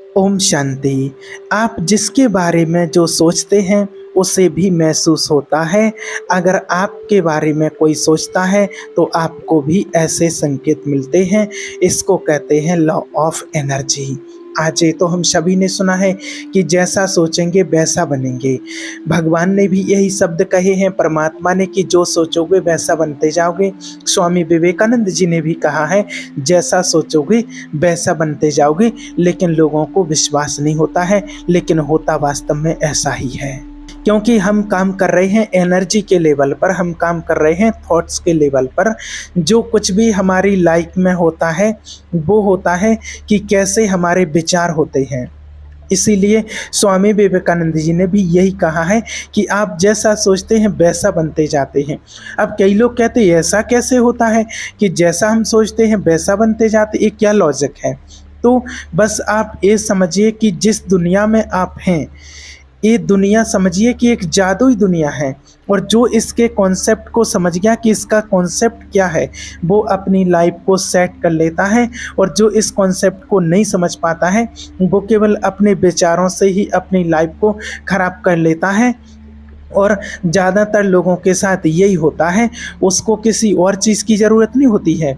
ओम शांति। आप जिसके बारे में जो सोचते हैं उसे भी महसूस होता है। अगर आपके बारे में कोई सोचता है तो आपको भी ऐसे संकेत मिलते हैं। इसको कहते हैं लॉ ऑफ एनर्जी। आज ये तो हम सभी ने सुना है कि जैसा सोचेंगे वैसा बनेंगे। भगवान ने भी यही शब्द कहे हैं, परमात्मा ने, कि जो सोचोगे वैसा बनते जाओगे। स्वामी विवेकानंद जी ने भी कहा है, जैसा सोचोगे वैसा बनते जाओगे। लेकिन लोगों को विश्वास नहीं होता है, लेकिन होता वास्तव में ऐसा ही है। क्योंकि हम काम कर रहे हैं एनर्जी के लेवल पर, हम काम कर रहे हैं थॉट्स के लेवल पर। जो कुछ भी हमारी लाइफ में होता है वो होता है कि कैसे हमारे विचार होते हैं। इसीलिए स्वामी विवेकानंद जी ने भी यही कहा है कि आप जैसा सोचते हैं वैसा बनते जाते हैं। अब कई लोग कहते हैं ऐसा कैसे होता है कि जैसा हम सोचते हैं वैसा बनते जाते, ये क्या लॉजिक है? तो बस आप ये समझिए कि जिस दुनिया में आप हैं, ये दुनिया समझिए कि एक जादुई दुनिया है। और जो इसके कॉन्सेप्ट को समझ गया कि इसका कॉन्सेप्ट क्या है, वो अपनी लाइफ को सेट कर लेता है। और जो इस कॉन्सेप्ट को नहीं समझ पाता है वो केवल अपने विचारों से ही अपनी लाइफ को खराब कर लेता है। और ज़्यादातर लोगों के साथ यही होता है। उसको किसी और चीज़ की ज़रूरत नहीं होती है,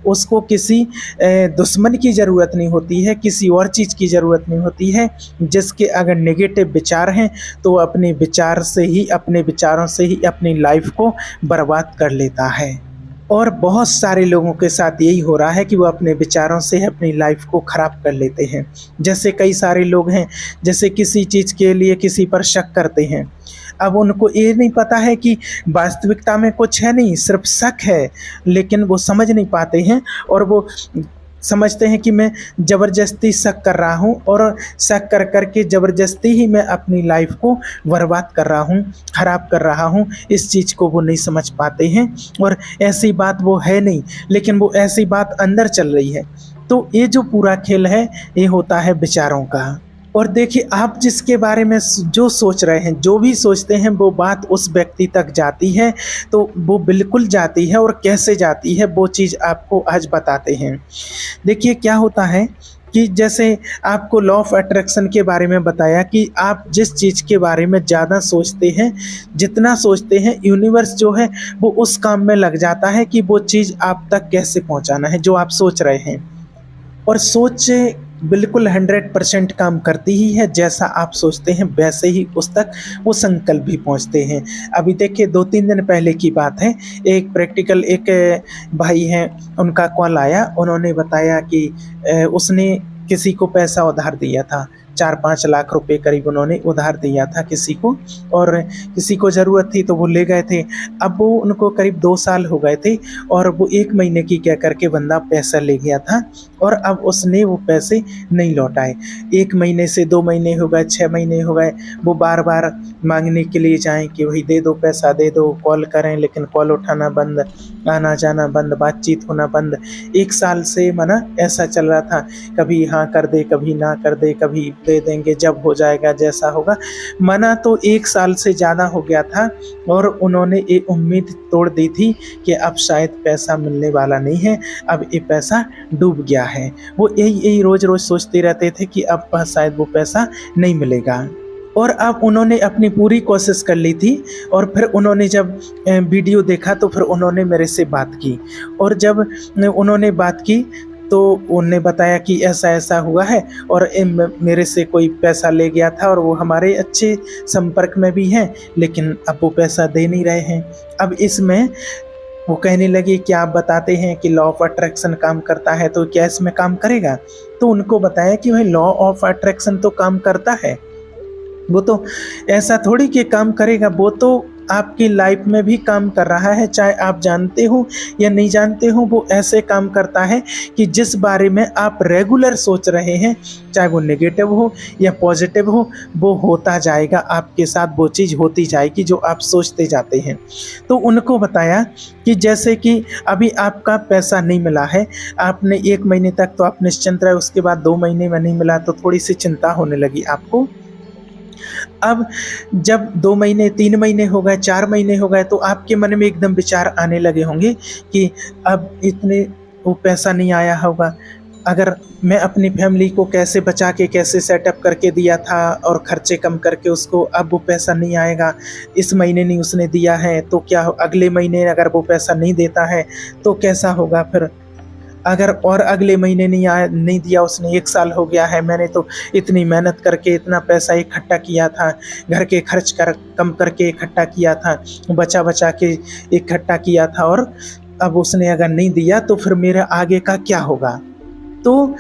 उसको किसी दुश्मन की ज़रूरत नहीं होती है, किसी और चीज़ की ज़रूरत नहीं होती है। जिसके अगर नेगेटिव विचार हैं तो वो अपने विचार से ही, अपने विचारों से ही अपनी लाइफ को बर्बाद कर लेता है। और बहुत सारे लोगों के साथ यही हो रहा है कि वो अपने विचारों से अपनी लाइफ को ख़राब कर लेते हैं। जैसे कई सारे लोग हैं, जैसे किसी चीज़ के लिए किसी पर शक करते हैं। अब उनको ये नहीं पता है कि वास्तविकता में कुछ है नहीं, सिर्फ शक है, लेकिन वो समझ नहीं पाते हैं। और वो समझते हैं कि मैं ज़बरदस्ती शक कर रहा हूँ, और शक कर कर के ज़बरदस्ती ही मैं अपनी लाइफ को बर्बाद कर रहा हूँ, ख़राब कर रहा हूँ। इस चीज़ को वो नहीं समझ पाते हैं। और ऐसी बात वो है नहीं, लेकिन वो ऐसी बात अंदर चल रही है। तो ये जो पूरा खेल है ये होता है विचारों का। और देखिए, आप जिसके बारे में जो सोच रहे हैं, जो भी सोचते हैं, वो बात उस व्यक्ति तक जाती है। तो वो बिल्कुल जाती है, और कैसे जाती है वो चीज़ आपको आज बताते हैं। देखिए क्या होता है कि जैसे आपको लॉ ऑफ अट्रैक्शन के बारे में बताया कि आप जिस चीज़ के बारे में ज़्यादा सोचते हैं, जितना सोचते हैं, यूनिवर्स जो है वो उस काम में लग जाता है कि वो चीज़ आप तक कैसे पहुंचाना है जो आप सोच रहे हैं। और सोच बिल्कुल 100% काम करती ही है। जैसा आप सोचते हैं वैसे ही उस तक वो संकल्प भी पहुंचते हैं। अभी देखिए 2-3 दिन पहले की बात है, एक प्रैक्टिकल एक भाई हैं, उनका कॉल आया। उन्होंने बताया कि उसने किसी को पैसा उधार दिया था, 4-5 लाख रुपए करीब उन्होंने उधार दिया था किसी को, और किसी को ज़रूरत थी तो वो ले गए थे। अब वो उनको करीब 2 साल हो गए थे, और वो 1 महीने की कह करके बंदा पैसा ले गया था, और अब उसने वो पैसे नहीं लौटाए। 1 महीने से 2 महीने हो गए, 6 महीने हो गए। वो बार बार मांगने के लिए जाएं कि वही दे दो, पैसा दे दो, कॉल करें, लेकिन कॉल उठाना बंद, आना जाना बंद, बातचीत होना बंद। 1 साल से मना ऐसा चल रहा था, कभी हाँ कर दे, कभी ना कर दे, कभी दे देंगे जब हो जाएगा, जैसा होगा। मना तो 1 साल से ज़्यादा हो गया था, और उन्होंने ये उम्मीद तोड़ दी थी कि अब शायद पैसा मिलने वाला नहीं है, अब ये पैसा डूब गया है। वो यही रोज़ रोज़ सोचते रहते थे कि अब शायद वो पैसा नहीं मिलेगा। और अब उन्होंने अपनी पूरी कोशिश कर ली थी। और फिर उन्होंने जब वीडियो देखा तो फिर उन्होंने मेरे से बात की। और जब उन्होंने बात की तो उन्होंने बताया कि ऐसा ऐसा हुआ है, और मेरे से कोई पैसा ले गया था, और वो हमारे अच्छे संपर्क में भी हैं, लेकिन अब वो पैसा दे नहीं रहे हैं। अब इसमें वो कहने लगे कि आप बताते हैं कि लॉ ऑफ अट्रैक्शन काम करता है, तो क्या इसमें काम करेगा? तो उनको बताया कि भाई लॉ ऑफ अट्रैक्शन तो काम करता है, वो तो ऐसा थोड़ी कि काम करेगा, वो तो आपकी लाइफ में भी काम कर रहा है, चाहे आप जानते हो या नहीं जानते हो। वो ऐसे काम करता है कि जिस बारे में आप रेगुलर सोच रहे हैं, चाहे वो नेगेटिव हो या पॉजिटिव हो, वो होता जाएगा आपके साथ, वो चीज़ होती जाएगी जो आप सोचते जाते हैं। तो उनको बताया कि जैसे कि अभी आपका पैसा नहीं मिला है, आपने 1 महीने तक तो आप निश्चिंत रहे, उसके बाद 2 महीने में नहीं मिला तो थोड़ी सी चिंता होने लगी आपको। अब जब 2 महीने, 3 महीने हो गए, 4 महीने हो गए, तो आपके मन में एकदम विचार आने लगे होंगे कि अब इतने वो पैसा नहीं आया होगा, अगर मैं अपनी फैमिली को कैसे बचा के कैसे सेटअप करके दिया था और खर्चे कम करके उसको, अब वो पैसा नहीं आएगा, इस महीने नहीं उसने दिया है तो क्या अगले महीने अगर वो पैसा नहीं देता है तो कैसा होगा फिर। अगर और अगले महीने नहीं दिया उसने, 1 साल हो गया है, मैंने तो इतनी मेहनत करके इतना पैसा इकट्ठा किया था, घर के खर्च कम करके इकट्ठा किया था, बचा बचा के इकट्ठा किया था, और अब उसने अगर नहीं दिया तो फिर मेरा आगे का क्या होगा। तो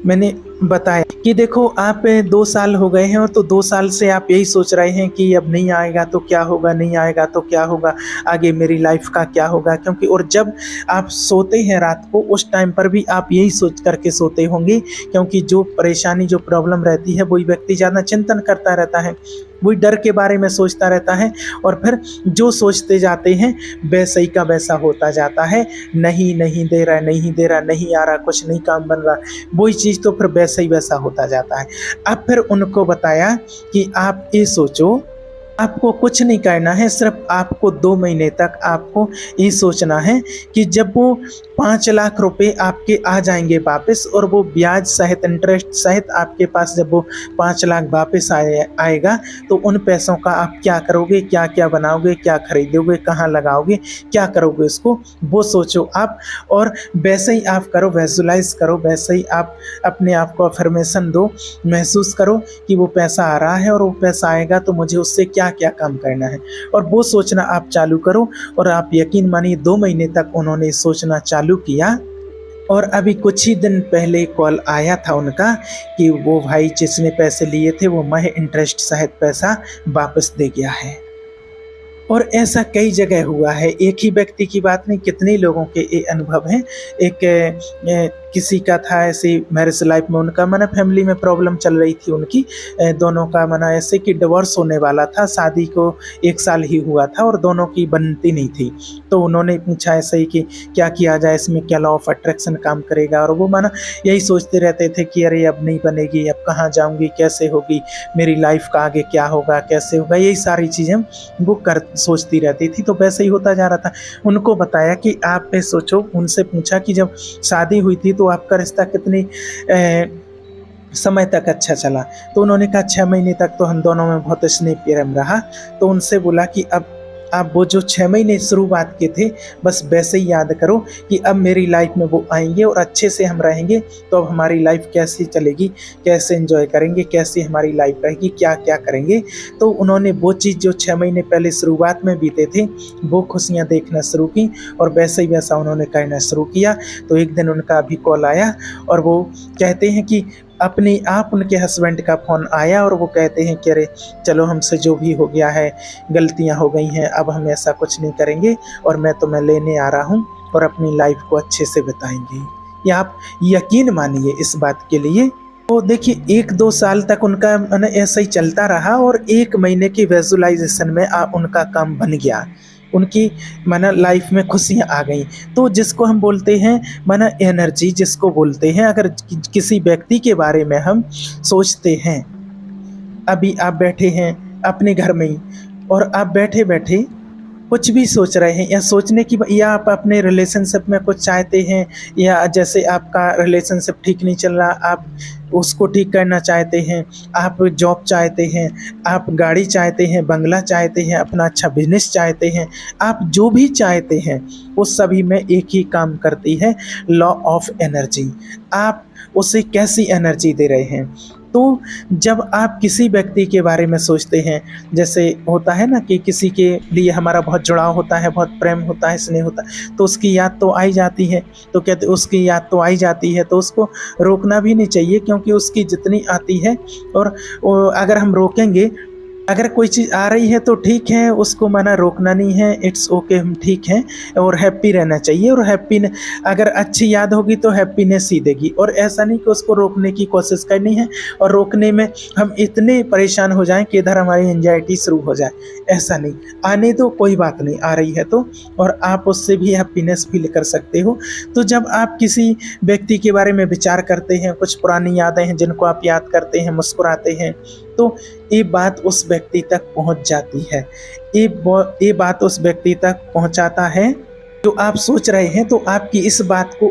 मैंने बताया कि देखो आप 2 साल हो गए हैं और तो 2 साल से आप यही सोच रहे हैं कि अब नहीं आएगा तो क्या होगा, नहीं आएगा तो क्या होगा, आगे मेरी लाइफ का क्या होगा। क्योंकि और जब आप सोते हैं रात को उस टाइम पर भी आप यही सोच करके सोते होंगे, क्योंकि जो परेशानी जो प्रॉब्लम रहती है वही व्यक्ति ज़्यादा चिंतन करता रहता है, वही डर के बारे में सोचता रहता है, और फिर जो सोचते जाते हैं वैसा ही का वैसा होता जाता है। नहीं नहीं दे रहा, नहीं दे रहा, नहीं आ रहा, कुछ नहीं काम बन रहा, वही चीज़ तो फिर वैसा ही वैसा होता जाता है। अब फिर उनको बताया कि आप ये सोचो, आपको कुछ नहीं करना है, सिर्फ आपको 2 महीने तक आपको ये सोचना है कि जब वो 5 लाख रुपए आपके आ जाएंगे वापस, और वो ब्याज सहित इंटरेस्ट सहित आपके पास जब वो 5 लाख वापस आएगा तो उन पैसों का आप क्या करोगे, क्या क्या बनाओगे, क्या खरीदोगे, कहाँ लगाओगे, क्या करोगे उसको, वो सोचो आप। और वैसे ही आप करो, विजुलाइज करो, वैसे ही आप अपने आप को अफर्मेशन दो, महसूस करो कि वो पैसा आ रहा है और वो पैसा आएगा तो मुझे उससे क्या क्या काम करना है, और वो सोचना आप चालू करो। और आप यकीन मानिए 2 महीने तक उन्होंने सोचना चालू किया, और अभी कुछ ही दिन पहले कॉल आया था उनका कि वो भाई जिसने पैसे लिए थे वो मह इंटरेस्ट सहित पैसा वापस दे गया है। और ऐसा कई जगह हुआ है, एक ही व्यक्ति की बात नहीं, कितने लोगों के ये अनुभव हैं। एक किसी का था ऐसे मैरिज लाइफ में, उनका माना फैमिली में प्रॉब्लम चल रही थी उनकी, दोनों का माना ऐसे कि डिवोर्स होने वाला था, शादी को 1 साल ही हुआ था और दोनों की बनती नहीं थी। तो उन्होंने पूछा ऐसे ही कि क्या किया जाए, इसमें क्या लॉ ऑफ अट्रैक्शन काम करेगा, और वो माना यही सोचते रहते थे कि अरे अब नहीं बनेगी, अब कहाँ जाऊँगी, कैसे होगी मेरी लाइफ का, आगे क्या होगा, कैसे होगा, यही सारी चीज़ें वो सोचती रहती थी। तो वैसे ही होता जा रहा था। उनको बताया कि आप पे सोचो, उनसे पूछा कि जब शादी हुई थी तो आपका रिश्ता कितनी समय तक अच्छा चला, तो उन्होंने कहा 6 महीने तक तो हम दोनों में बहुत स्नेह प्रेम रहा। तो उनसे बोला कि अब आप वो जो 6 महीने शुरुआत के थे बस वैसे ही याद करो कि अब मेरी लाइफ में वो आएंगे और अच्छे से हम रहेंगे, तो अब हमारी लाइफ कैसी चलेगी, कैसे एंजॉय करेंगे, कैसी हमारी लाइफ रहेगी, क्या क्या करेंगे। तो उन्होंने वो चीज़ जो 6 महीने पहले शुरुआत में बीते थे वो खुशियाँ देखना शुरू की, और वैसे ही वैसा उन्होंने करना शुरू किया। तो एक दिन उनका अभी कॉल आया और वो कहते हैं कि अपने आप उनके हस्बैंड का फ़ोन आया और वो कहते हैं कि अरे चलो हमसे जो भी हो गया है, गलतियां हो गई हैं, अब हम ऐसा कुछ नहीं करेंगे और मैं तुम्हें लेने आ रहा हूं और अपनी लाइफ को अच्छे से बिताएंगे। या आप यकीन मानिए इस बात के लिए। तो देखिए 1-2 साल तक उनका मैंने ऐसा ही चलता रहा और 1 महीने की विजुअलाइजेशन में उनका काम बन गया, उनकी माना लाइफ में खुशियाँ आ गई। तो जिसको हम बोलते हैं माना एनर्जी जिसको बोलते हैं, अगर किसी व्यक्ति के बारे में हम सोचते हैं, अभी आप बैठे हैं अपने घर में ही और आप बैठे बैठे कुछ भी सोच रहे हैं, या सोचने की, या आप अपने रिलेशनशिप में कुछ चाहते हैं, या जैसे आपका रिलेशनशिप ठीक नहीं चल रहा, आप उसको ठीक करना चाहते हैं, आप जॉब चाहते हैं, आप गाड़ी चाहते हैं, बंगला चाहते हैं, अपना अच्छा बिजनेस चाहते हैं, आप जो भी चाहते हैं उस सभी में एक ही काम करती है लॉ ऑफ एनर्जी। आप उसे कैसी एनर्जी दे रहे हैं। तो जब आप किसी व्यक्ति के बारे में सोचते हैं, जैसे होता है ना कि किसी के लिए हमारा बहुत जुड़ाव होता है, बहुत प्रेम होता है, स्नेह होता है, तो उसकी याद तो आई जाती है। तो कहते उसकी याद तो आई जाती है तो उसको रोकना भी नहीं चाहिए, क्योंकि उसकी जितनी आती है, और अगर हम रोकेंगे, अगर कोई चीज़ आ रही है तो ठीक है, उसको माना रोकना नहीं है, इट्स ओके, हम ठीक हैं और हैप्पी रहना चाहिए। और हैप्पी अगर अच्छी याद होगी तो हैप्पीनेस ही देगी, और ऐसा नहीं कि उसको रोकने की कोशिश करनी है और रोकने में हम इतने परेशान हो जाएं कि इधर हमारी एंजाइटी शुरू हो जाए। ऐसा नहीं, आने दो, कोई बात नहीं, आ रही है तो, और आप उससे भी हैप्पीनेस फील कर सकते हो। तो जब आप किसी व्यक्ति के बारे में विचार करते हैं, कुछ पुरानी यादें हैं जिनको आप याद करते हैं, मुस्कुराते हैं, तो ये बात उस व्यक्ति तक पहुंच जाती है। ये बात उस व्यक्ति तक पहुंचाता है जो आप सोच रहे हैं। तो आपकी इस बात को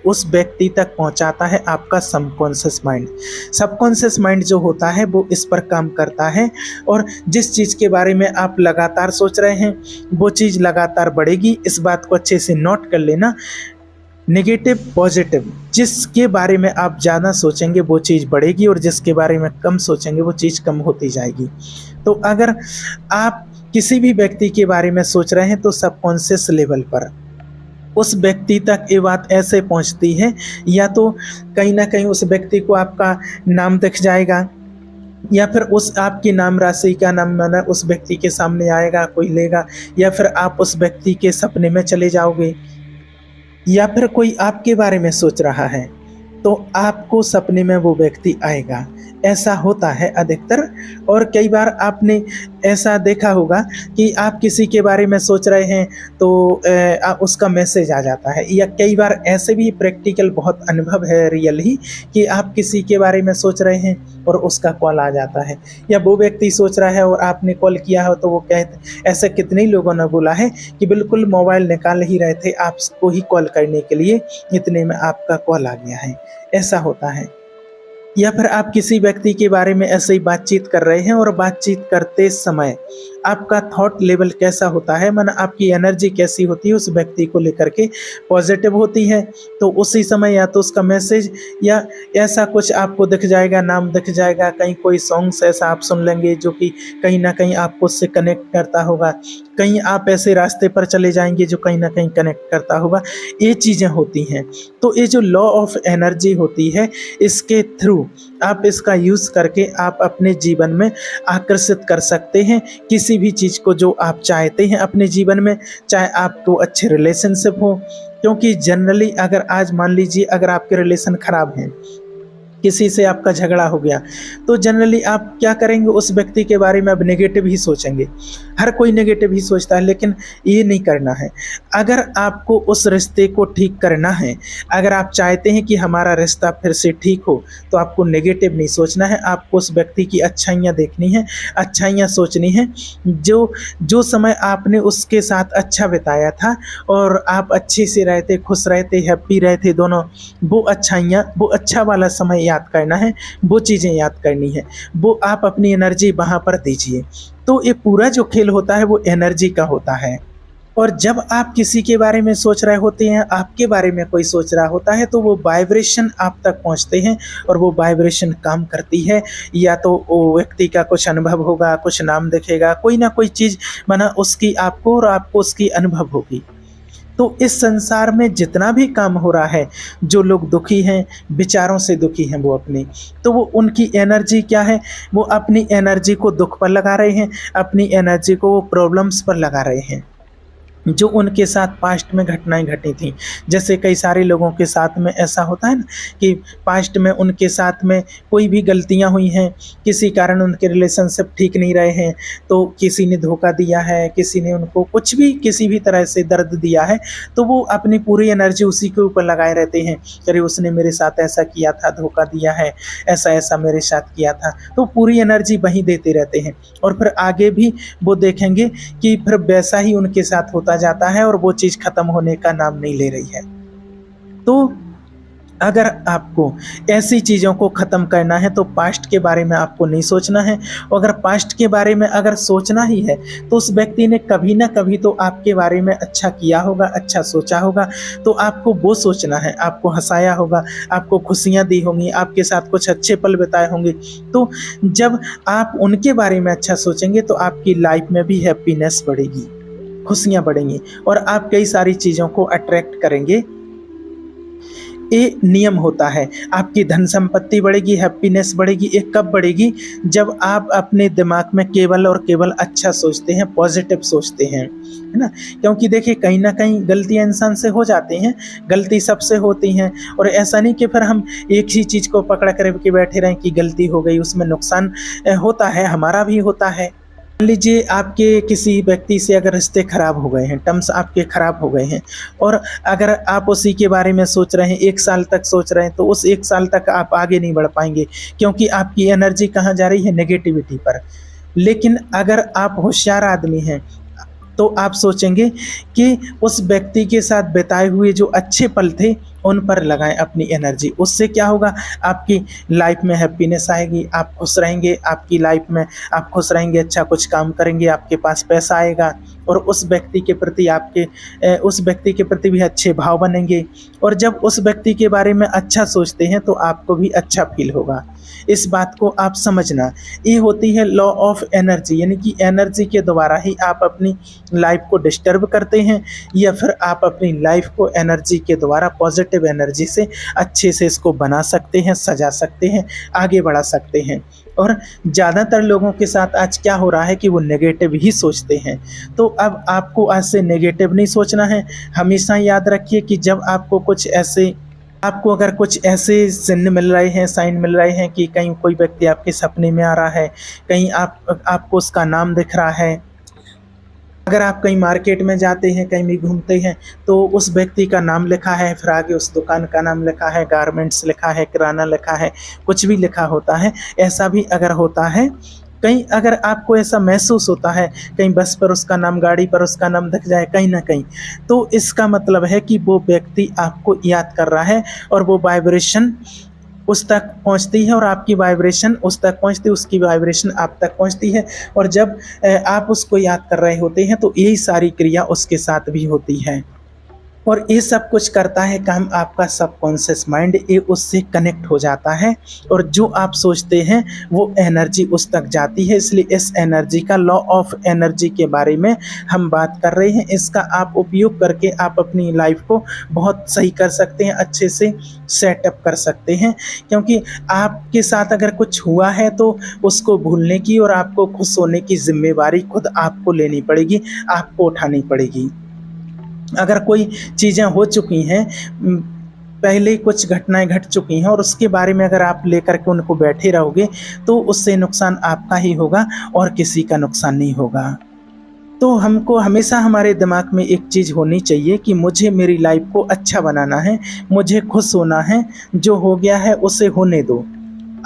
उस व्यक्ति तक पहुंचाता है आपका सबकॉन्शियस माइंड। सबकॉन्शियस माइंड जो होता है वो इस पर काम करता है, और जिस चीज़ के बारे में आप लगातार सोच रहे हैं वो चीज़ लगातार बढ़ेगी। इस बात को अच्छे से नोट कर लेना। नेगेटिव पॉजिटिव, जिसके बारे में आप ज़्यादा सोचेंगे वो चीज़ बढ़ेगी, और जिसके बारे में कम सोचेंगे वो चीज़ कम होती जाएगी। तो अगर आप किसी भी व्यक्ति के बारे में सोच रहे हैं तो सबकॉन्शियस लेवल पर उस व्यक्ति तक ये बात ऐसे पहुंचती है, या तो कहीं ना कहीं उस व्यक्ति को आपका नाम दिख जाएगा, या फिर उस आपकी नाम राशि का नाम माना उस व्यक्ति के सामने आएगा, कोई लेगा, या फिर आप उस व्यक्ति के सपने में चले जाओगे, या फिर कोई आपके बारे में सोच रहा है तो आपको सपने में वो व्यक्ति आएगा। ऐसा होता है अधिकतर। और कई बार आपने ऐसा देखा होगा कि आप किसी के बारे में सोच रहे हैं तो उसका मैसेज आ जाता है, या कई बार ऐसे भी प्रैक्टिकल बहुत अनुभव है रियल ही कि आप किसी के बारे में सोच रहे हैं और उसका कॉल आ जाता है, या वो व्यक्ति सोच रहा है और आपने कॉल किया हो तो वो कहते। ऐसे कितने लोगों ने बोला है कि बिल्कुल मोबाइल निकाल ही रहे थे आपको ही कॉल करने के लिए, इतने में आपका कॉल आ गया है। ऐसा होता है। या फिर आप किसी व्यक्ति के बारे में ऐसे ही बातचीत कर रहे हैं और बातचीत करते समय आपका थॉट लेवल कैसा होता है, माना आपकी एनर्जी कैसी होती है उस व्यक्ति को लेकर के, पॉजिटिव होती है तो उसी समय या तो उसका मैसेज या ऐसा कुछ आपको दिख जाएगा, नाम दिख जाएगा, कहीं कोई सॉन्ग्स ऐसा आप सुन लेंगे जो कि कहीं ना कहीं आपको उससे कनेक्ट करता होगा, कहीं आप ऐसे रास्ते पर चले जाएंगे जो कहीं ना कहीं कनेक्ट करता होगा। ये चीज़ें होती हैं। तो ये जो लॉ ऑफ एनर्जी होती है, इसके थ्रू आप इसका यूज़ करके आप अपने जीवन में आकर्षित कर सकते हैं किसी भी चीज़ को जो आप चाहते हैं अपने जीवन में, चाहे आपको अच्छे रिलेशनशिप हो। क्योंकि जनरली अगर आज मान लीजिए अगर आपके रिलेशन ख़राब हैं, किसी से आपका झगड़ा हो गया, तो जनरली आप क्या करेंगे, उस व्यक्ति के बारे में अब नेगेटिव ही सोचेंगे। हर कोई नेगेटिव ही सोचता है, लेकिन ये नहीं करना है। अगर आपको उस रिश्ते को ठीक करना है, अगर आप चाहते हैं कि हमारा रिश्ता फिर से ठीक हो, तो आपको नेगेटिव नहीं सोचना है। आपको उस व्यक्ति की अच्छाइयाँ देखनी है, अच्छाइयाँ सोचनी है। जो समय आपने उसके साथ अच्छा बिताया था और आप अच्छे से रहते, खुश रहते, हैप्पी रहते दोनों, वो अच्छाइयाँ, वो अच्छा वाला समय याद करना है, वो चीज़ें याद करनी है, वो आप अपनी एनर्जी वहाँ पर दीजिए। तो ये पूरा जो खेल होता है वो एनर्जी का होता है। और जब आप किसी के बारे में सोच रहे होते हैं, आपके बारे में कोई सोच रहा होता है, तो वो वाइब्रेशन आप तक पहुंचते हैं और वो वाइब्रेशन काम करती है। या तो वो व्यक्ति का कुछ अनुभव होगा, कुछ नाम दिखेगा, कोई ना कोई चीज़ माना उसकी आपको और आपको उसकी अनुभव होगी। तो इस संसार में जितना भी काम हो रहा है, जो लोग दुखी हैं, विचारों से दुखी हैं वो अपनी, तो वो उनकी एनर्जी क्या है, वो अपनी एनर्जी को दुख पर लगा रहे हैं, अपनी एनर्जी को वो प्रॉब्लम्स पर लगा रहे हैं जो उनके साथ पास्ट में घटनाएं घटी थी। जैसे कई सारे लोगों के साथ में ऐसा होता है ना कि पास्ट में उनके साथ में कोई भी गलतियां हुई हैं, किसी कारण उनके रिलेशनशिप ठीक नहीं रहे हैं, तो किसी ने धोखा दिया है, किसी ने उनको कुछ भी किसी भी तरह से दर्द दिया है, तो वो अपनी पूरी एनर्जी उसी के ऊपर लगाए रहते हैं। अरे उसने मेरे साथ ऐसा किया था, धोखा दिया है, ऐसा ऐसा मेरे साथ किया था, तो पूरी एनर्जी वहीं देते रहते हैं। और फिर आगे भी वो देखेंगे कि फिर वैसा ही उनके साथ होता जाता है और वो चीज़ खत्म होने का नाम नहीं ले रही है। तो अगर आपको ऐसी चीज़ों को ख़त्म करना है तो पास्ट के बारे में आपको नहीं सोचना है। और अगर पास्ट के बारे में अगर सोचना ही है तो उस व्यक्ति ने कभी ना कभी तो आपके बारे में अच्छा किया होगा, अच्छा सोचा होगा, तो आपको वो सोचना है। आपको हंसाया होगा, आपको खुशियाँ दी होंगी, आपके साथ कुछ अच्छे पल बिताए होंगे। तो जब आप उनके बारे में अच्छा सोचेंगे तो आपकी लाइफ में भी हैप्पीनेस बढ़ेगी, खुशियाँ बढ़ेंगी और आप कई सारी चीज़ों को अट्रैक्ट करेंगे। ये नियम होता है। आपकी धन संपत्ति बढ़ेगी, हैप्पीनेस बढ़ेगी। ये कब बढ़ेगी? जब आप अपने दिमाग में केवल और केवल अच्छा सोचते हैं, पॉजिटिव सोचते हैं, है ना। क्योंकि देखिए कहीं ना कहीं गलतियां इंसान से हो जाती हैं, गलती सबसे होती हैं, और ऐसा नहीं कि फिर हम एक ही चीज़ को पकड़ कर के बैठे रहें कि गलती हो गई, उसमें नुकसान होता है, हमारा भी होता है। मान लीजिए आपके किसी व्यक्ति से अगर रिश्ते खराब हो गए हैं, टर्म्स आपके खराब हो गए हैं, और अगर आप उसी के बारे में सोच रहे हैं, 1 साल तक सोच रहे हैं, तो उस 1 साल तक आप आगे नहीं बढ़ पाएंगे, क्योंकि आपकी एनर्जी कहाँ जा रही है? नेगेटिविटी पर। लेकिन अगर आप होशियार आदमी हैं तो आप सोचेंगे कि उस व्यक्ति के साथ बिताए हुए जो अच्छे पल थे उन पर लगाएं अपनी एनर्जी। उससे क्या होगा, आपकी लाइफ में हैप्पीनेस आएगी, आप खुश रहेंगे, आपकी लाइफ में आप खुश रहेंगे, अच्छा कुछ काम करेंगे, आपके पास पैसा आएगा और उस व्यक्ति के प्रति उस व्यक्ति के प्रति भी अच्छे भाव बनेंगे। और जब उस व्यक्ति के बारे में अच्छा सोचते हैं तो आपको भी अच्छा फील होगा। इस बात को आप समझना। ये होती है लॉ ऑफ एनर्जी, यानी कि एनर्जी के द्वारा ही आप अपनी लाइफ को डिस्टर्ब करते हैं या फिर आप अपनी लाइफ को एनर्जी के द्वारा पॉजिटिव एनर्जी से अच्छे से इसको बना सकते हैं, सजा सकते हैं, आगे बढ़ा सकते हैं। और ज़्यादातर लोगों के साथ आज क्या हो रहा है कि वो नेगेटिव ही सोचते हैं। तो अब आपको आज से नेगेटिव नहीं सोचना है। हमेशा याद रखिए कि जब आपको अगर कुछ ऐसे चिन्ह मिल रहे हैं, साइन मिल रहे हैं कि कहीं कोई व्यक्ति आपके सपने में आ रहा है, कहीं आपको उसका नाम दिख रहा है, अगर आप कहीं मार्केट में जाते हैं, कहीं भी घूमते हैं तो उस व्यक्ति का नाम लिखा है, फिर आगे उस दुकान का नाम लिखा है, गारमेंट्स लिखा है, किराना लिखा है, कुछ भी लिखा होता है, ऐसा भी अगर होता है, कहीं अगर आपको ऐसा महसूस होता है, कहीं बस पर उसका नाम, गाड़ी पर उसका नाम दिख जाए कहीं ना कहीं, तो इसका मतलब है कि वो व्यक्ति आपको याद कर रहा है और वो वाइब्रेशन उस तक पहुंचती है और आपकी वाइब्रेशन उस तक पहुंचती है, उसकी वाइब्रेशन आप तक पहुंचती है। और जब आप उसको याद कर रहे होते हैं तो यही सारी क्रिया उसके साथ भी होती है। और ये सब कुछ करता है काम आपका सबकॉन्शियस माइंड, ये उससे कनेक्ट हो जाता है और जो आप सोचते हैं वो एनर्जी उस तक जाती है। इसलिए इस एनर्जी का, लॉ ऑफ एनर्जी के बारे में हम बात कर रहे हैं। इसका आप उपयोग करके आप अपनी लाइफ को बहुत सही कर सकते हैं, अच्छे से सेटअप कर सकते हैं। क्योंकि आपके साथ अगर कुछ हुआ है तो उसको भूलने की और आपको खुश होने की जिम्मेवारी खुद आपको लेनी पड़ेगी, आपको उठानी पड़ेगी। अगर कोई चीज़ें हो चुकी हैं, पहले कुछ घटनाएं घट चुकी हैं और उसके बारे में अगर आप लेकर के उनको बैठे रहोगे तो उससे नुकसान आपका ही होगा और किसी का नुकसान नहीं होगा। तो हमको हमेशा हमारे दिमाग में एक चीज़ होनी चाहिए कि मुझे मेरी लाइफ को अच्छा बनाना है, मुझे खुश होना है, जो हो गया है उसे होने दो,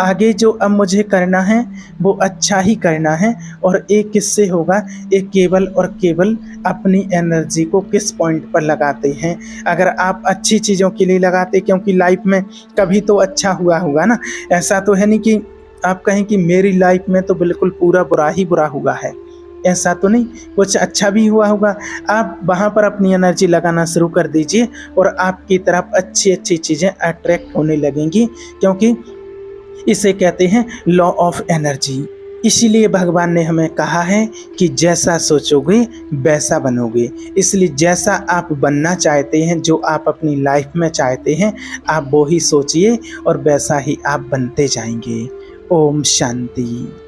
आगे जो अब मुझे करना है वो अच्छा ही करना है। और एक किससे होगा, एक केवल और केवल अपनी एनर्जी को किस पॉइंट पर लगाते हैं। अगर आप अच्छी चीज़ों के लिए लगाते, क्योंकि लाइफ में कभी तो अच्छा हुआ होगा ना, ऐसा तो है नहीं कि आप कहें कि मेरी लाइफ में तो बिल्कुल पूरा बुरा ही बुरा हुआ है, ऐसा तो नहीं, कुछ अच्छा भी हुआ होगा। आप वहाँ पर अपनी एनर्जी लगाना शुरू कर दीजिए और आपकी तरफ अच्छी अच्छी चीज़ें अट्रैक्ट होने लगेंगी, क्योंकि इसे कहते हैं लॉ ऑफ एनर्जी। इसीलिए भगवान ने हमें कहा है कि जैसा सोचोगे वैसा बनोगे। इसलिए जैसा आप बनना चाहते हैं, जो आप अपनी लाइफ में चाहते हैं, आप वो ही सोचिए और वैसा ही आप बनते जाएंगे। ओम शांति।